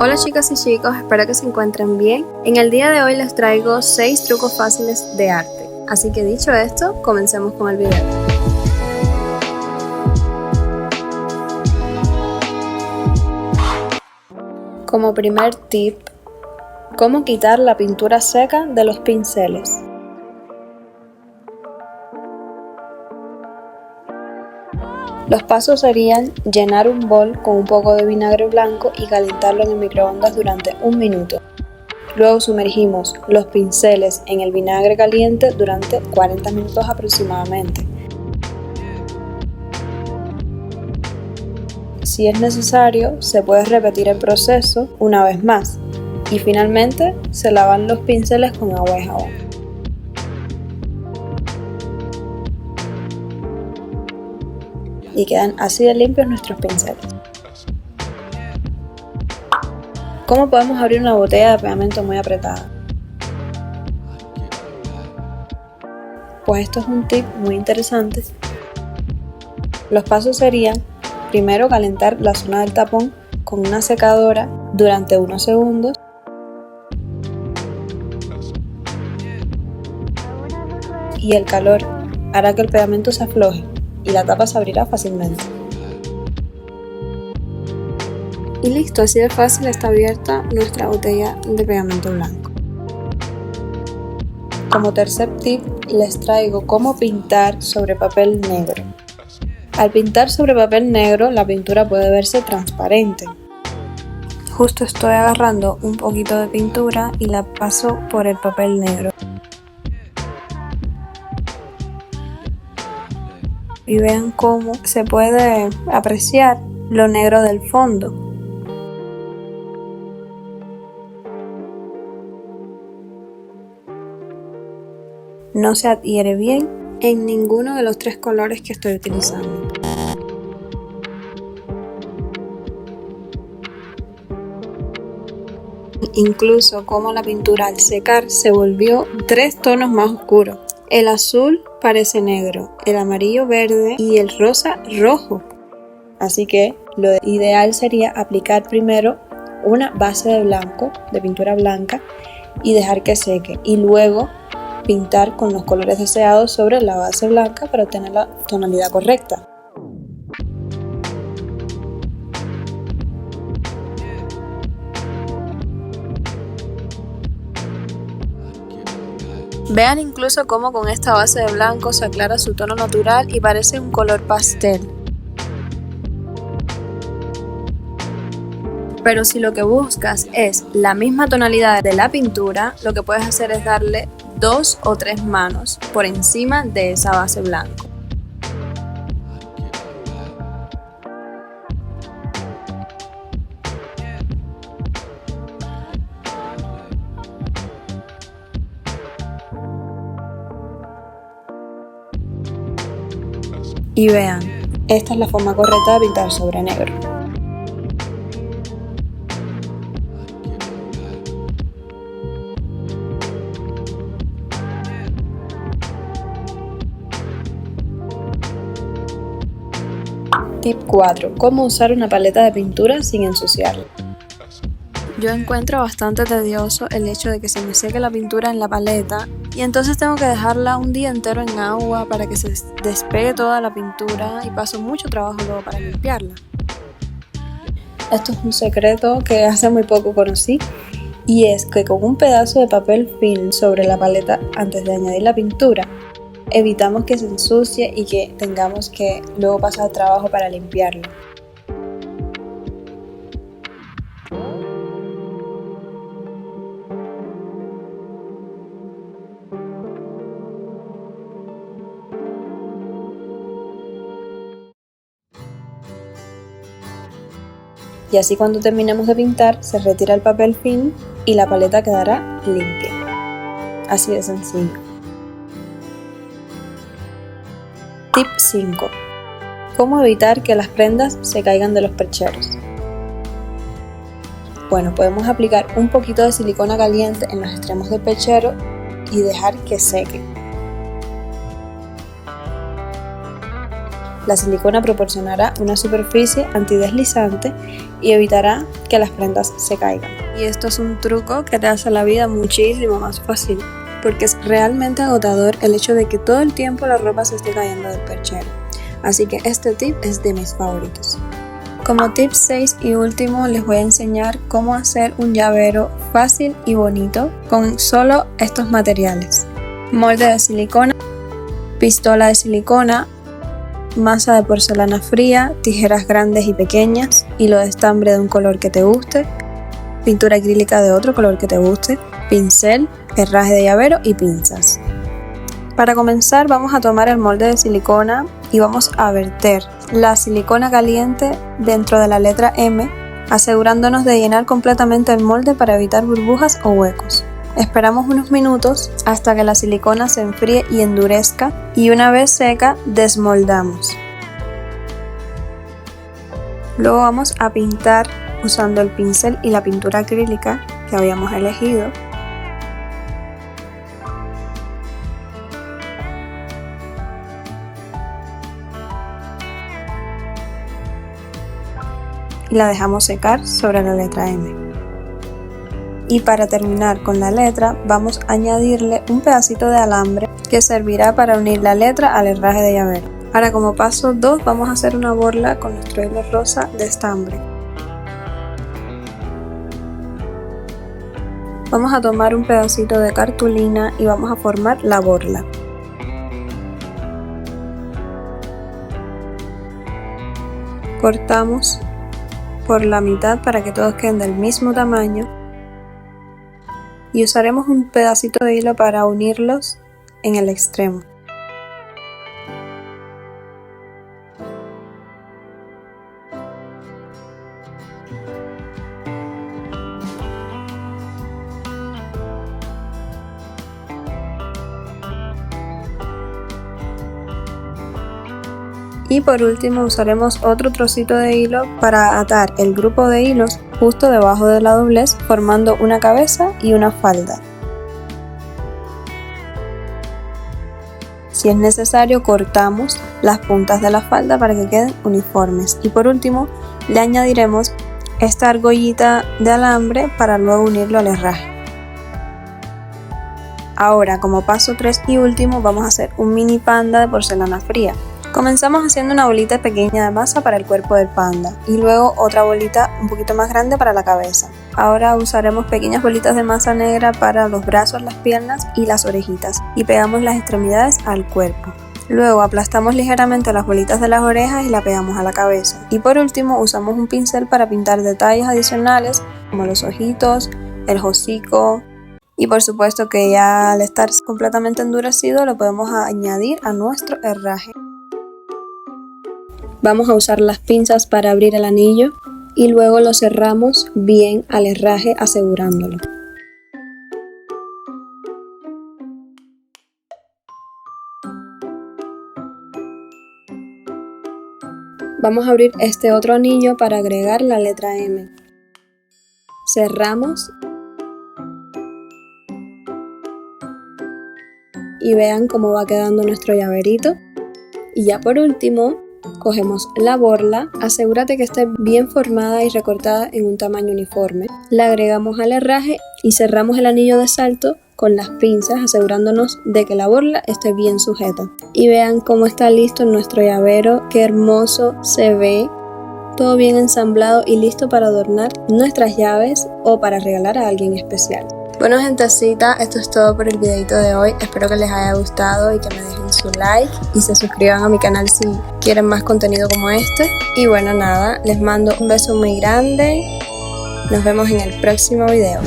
Hola chicas y chicos, espero que se encuentren bien. En el día de hoy les traigo 6 trucos fáciles de arte. Así que dicho esto, comencemos con el video. Como primer tip, cómo quitar la pintura seca de los pinceles. Los pasos serían llenar un bol con un poco de vinagre blanco y calentarlo en el microondas durante 1 minuto. Luego sumergimos los pinceles en el vinagre caliente durante 40 minutos aproximadamente. Si es necesario, se puede repetir el proceso una vez más y finalmente se lavan los pinceles con agua y jabón. Y quedan así de limpios nuestros pinceles. ¿Cómo podemos abrir una botella de pegamento muy apretada? Pues esto es un tip muy interesante. Los pasos serían: primero calentar la zona del tapón con una secadora durante unos segundos. Y el calor hará que el pegamento se afloje y la tapa se abrirá fácilmente. Y listo, así de fácil está abierta nuestra botella de pegamento blanco. Como tercer tip, les traigo cómo pintar sobre papel negro. Al pintar sobre papel negro, la pintura puede verse transparente. Justo estoy agarrando un poquito de pintura y la paso por el papel negro. Y vean cómo se puede apreciar lo negro del fondo. No se adhiere bien en ninguno de los 3 colores que estoy utilizando. Incluso como la pintura al secar se volvió 3 tonos más oscuros. El azul parece negro, el amarillo verde y el rosa rojo. Así que lo ideal sería aplicar primero una base de blanco, de pintura blanca, y dejar que seque. Y luego pintar con los colores deseados sobre la base blanca para obtener la tonalidad correcta. Vean incluso cómo con esta base de blanco se aclara su tono natural y parece un color pastel. Pero si lo que buscas es la misma tonalidad de la pintura, lo que puedes hacer es darle 2 o 3 manos por encima de esa base blanca. Y vean, esta es la forma correcta de pintar sobre negro. Tip 4. ¿Cómo usar una paleta de pintura sin ensuciarla? Yo encuentro bastante tedioso el hecho de que se me seque la pintura en la paleta y entonces tengo que dejarla un día entero en agua para que se despegue toda la pintura y paso mucho trabajo luego para limpiarla. Esto es un secreto que hace muy poco conocí y es que con un pedazo de papel film sobre la paleta antes de añadir la pintura evitamos que se ensucie y que tengamos que luego pasar trabajo para limpiarlo. Y así cuando terminemos de pintar se retira el papel film y la paleta quedará limpia. Así de sencillo. Tip 5. ¿cómo evitar que las prendas se caigan de los percheros? Bueno, podemos aplicar un poquito de silicona caliente en los extremos del perchero y dejar que seque. La silicona proporcionará una superficie antideslizante y evitará que las prendas se caigan. Y esto es un truco que te hace la vida muchísimo más fácil, porque es realmente agotador el hecho de que todo el tiempo la ropa se esté cayendo del perchero. Así que este tip es de mis favoritos. Como tip 6 y último, les voy a enseñar cómo hacer un llavero fácil y bonito con solo estos materiales: molde de silicona, pistola de silicona, masa de porcelana fría, tijeras grandes y pequeñas, hilo de estambre de un color que te guste, pintura acrílica de otro color que te guste, pincel, herraje de llavero y pinzas. Para comenzar, vamos a tomar el molde de silicona y vamos a verter la silicona caliente dentro de la letra M, asegurándonos de llenar completamente el molde para evitar burbujas o huecos. Esperamos unos minutos hasta que la silicona se enfríe y endurezca, y una vez seca desmoldamos. Luego vamos a pintar usando el pincel y la pintura acrílica que habíamos elegido. Y la dejamos secar sobre la letra M. Y para terminar con la letra, vamos a añadirle un pedacito de alambre que servirá para unir la letra al herraje de llavero. Ahora, como paso 2, vamos a hacer una borla con nuestro hilo rosa de estambre. Vamos a tomar un pedacito de cartulina y vamos a formar la borla. Cortamos por la mitad para que todos queden del mismo tamaño y usaremos un pedacito de hilo para unirlos en el extremo. Y por último usaremos otro trocito de hilo para atar el grupo de hilos justo debajo de la doblez, formando una cabeza y una falda. Si es necesario, cortamos las puntas de la falda para que queden uniformes. Y por último, le añadiremos esta argollita de alambre para luego unirlo al herraje. Ahora, como paso 3 y último, vamos a hacer un mini panda de porcelana fría. Comenzamos haciendo una bolita pequeña de masa para el cuerpo del panda y luego otra bolita un poquito más grande para la cabeza. Ahora usaremos pequeñas bolitas de masa negra para los brazos, las piernas y las orejitas y pegamos las extremidades al cuerpo. Luego aplastamos ligeramente las bolitas de las orejas y la pegamos a la cabeza. Y por último usamos un pincel para pintar detalles adicionales como los ojitos, el hocico. Y por supuesto que ya al estar completamente endurecido lo podemos añadir a nuestro herraje. Vamos a usar las pinzas para abrir el anillo y luego lo cerramos bien al herraje asegurándolo. Vamos a abrir este otro anillo para agregar la letra M. Cerramos y vean cómo va quedando nuestro llaverito. Y ya por último, cogemos la borla, asegúrate que esté bien formada y recortada en un tamaño uniforme. La agregamos al herraje y cerramos el anillo de salto con las pinzas, asegurándonos de que la borla esté bien sujeta. Y vean cómo está listo nuestro llavero, qué hermoso se ve, todo bien ensamblado y listo para adornar nuestras llaves o para regalar a alguien especial. Bueno, gentecita, esto es todo por el videito de hoy. Espero que les haya gustado y que me dejen su like y se suscriban a mi canal si quieren más contenido como este. Y bueno, nada, les mando un beso muy grande. Nos vemos en el próximo video.